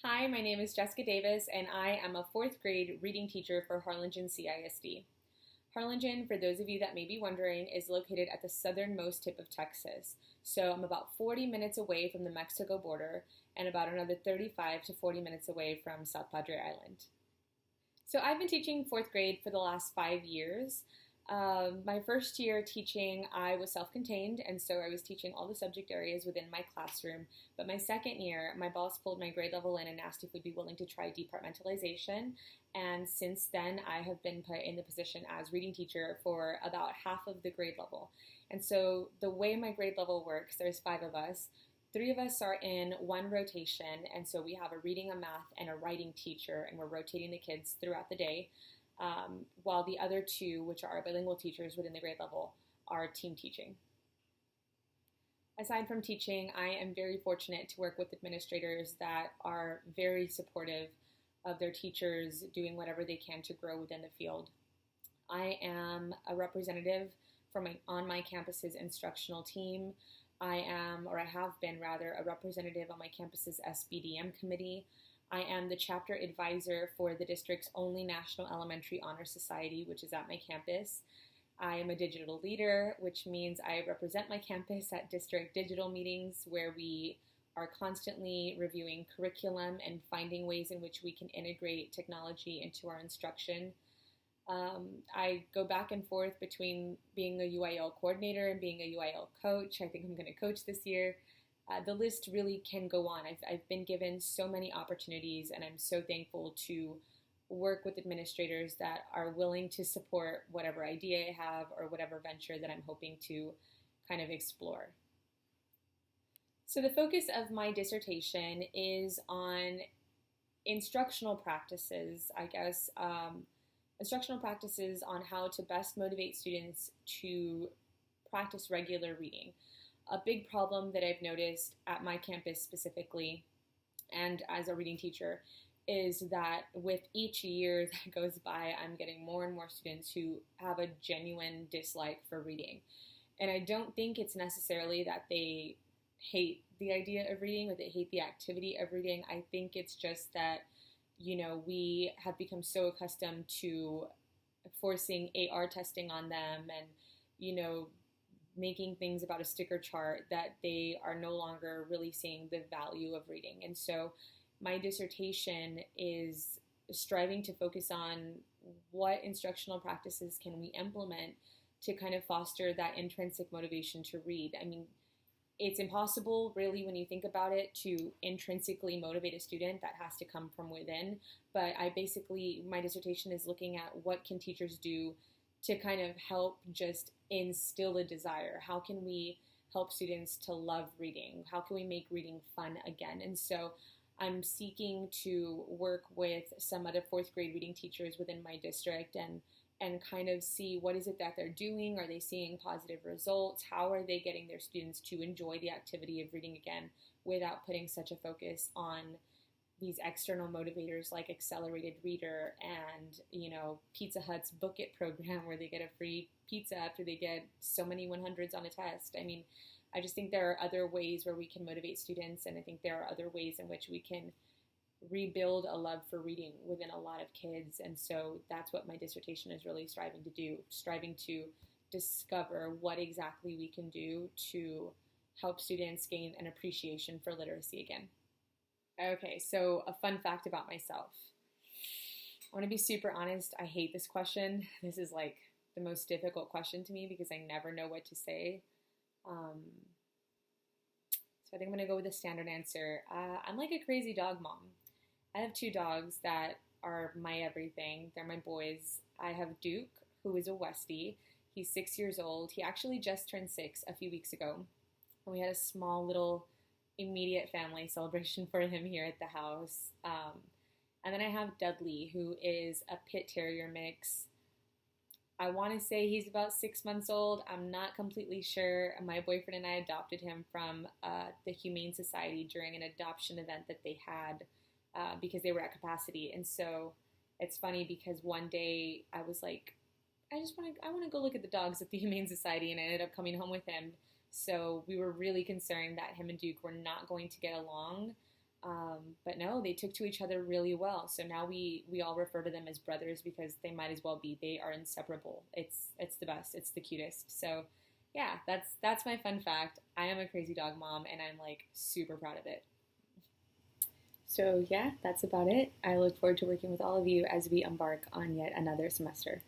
Hi, my name is Jessica Davis, and I am a fourth grade reading teacher for Harlingen CISD. Harlingen, for those of you that may be wondering, is located at the southernmost tip of Texas. So I'm about 40 minutes away from the Mexico border and about another 35 to 40 minutes away from South Padre Island. So I've been teaching fourth grade for the last 5 years. My first year teaching, I was self-contained, and so I was teaching all the subject areas within my classroom. But my second year, my boss pulled my grade level in and asked if we'd be willing to try departmentalization. And since then, I have been put in the position as reading teacher for about half of the grade level. And so the way my grade level works, there's 5 of us. 3 of us are in one rotation, and so we have a reading, a math, and a writing teacher, and we're rotating the kids throughout the day. While the other 2, which are our bilingual teachers within the grade level, are team teaching. Aside from teaching, I am very fortunate to work with administrators that are very supportive of their teachers doing whatever they can to grow within the field. I am a representative on my campus's instructional team. I have been rather, a representative on my campus's SBDM committee. I am the chapter advisor for the district's only National Elementary Honor Society, which is at my campus. I am a digital leader, which means I represent my campus at district digital meetings where we are constantly reviewing curriculum and finding ways in which we can integrate technology into our instruction. I go back and forth between being a UIL coordinator and being a UIL coach. I think I'm going to coach this year. The list really can go on. I've been given so many opportunities, and I'm so thankful to work with administrators that are willing to support whatever idea I have or whatever venture that I'm hoping to kind of explore. So the focus of my dissertation is on instructional practices, instructional practices on how to best motivate students to practice regular reading. A big problem that I've noticed at my campus specifically, and as a reading teacher, is that with each year that goes by, I'm getting more and more students who have a genuine dislike for reading. And I don't think it's necessarily that they hate the idea of reading or they hate the activity of reading. I think it's just that, we have become so accustomed to forcing AR testing on them and, making things about a sticker chart that they are no longer really seeing the value of reading. And so my dissertation is striving to focus on what instructional practices can we implement to kind of foster that intrinsic motivation to read. I mean, it's impossible really when you think about it to intrinsically motivate a student. That has to come from within. But my dissertation is looking at what can teachers do to kind of help just instill a desire. How can we help students to love reading? How can we make reading fun again? And so I'm seeking to work with some other fourth grade reading teachers within my district and kind of see what is it that they're doing. Are they seeing positive results? How are they getting their students to enjoy the activity of reading again without putting such a focus on these external motivators like Accelerated Reader and, Pizza Hut's Book It program where they get a free pizza after they get so many 100s on a test. I mean, I just think there are other ways where we can motivate students, and I think there are other ways in which we can rebuild a love for reading within a lot of kids. And so that's what my dissertation is really striving to do, striving to discover what exactly we can do to help students gain an appreciation for literacy again. Okay, so a fun fact about myself. I want to be super honest. I hate this question. This is like the most difficult question to me because I never know what to say. So I think I'm going to go with the standard answer. I'm like a crazy dog mom. I have 2 dogs that are my everything. They're my boys. I have Duke, who is a Westie. He's 6 years old. He actually just turned 6 a few weeks ago. And we had a small little immediate family celebration for him here at the house. And then I have Dudley, who is a Pit Terrier mix. I want to say he's about 6 months old. I'm not completely sure. My boyfriend and I adopted him from the Humane Society during an adoption event that they had because they were at capacity. And so it's funny because one day I was like, I want to go look at the dogs at the Humane Society, and I ended up coming home with him. So we were really concerned that him and Duke were not going to get along. But no, they took to each other really well. So now we all refer to them as brothers because they might as well be. They are inseparable. It's the best. It's the cutest. So yeah, that's my fun fact. I am a crazy dog mom, and I'm like super proud of it. So yeah, that's about it. I look forward to working with all of you as we embark on yet another semester.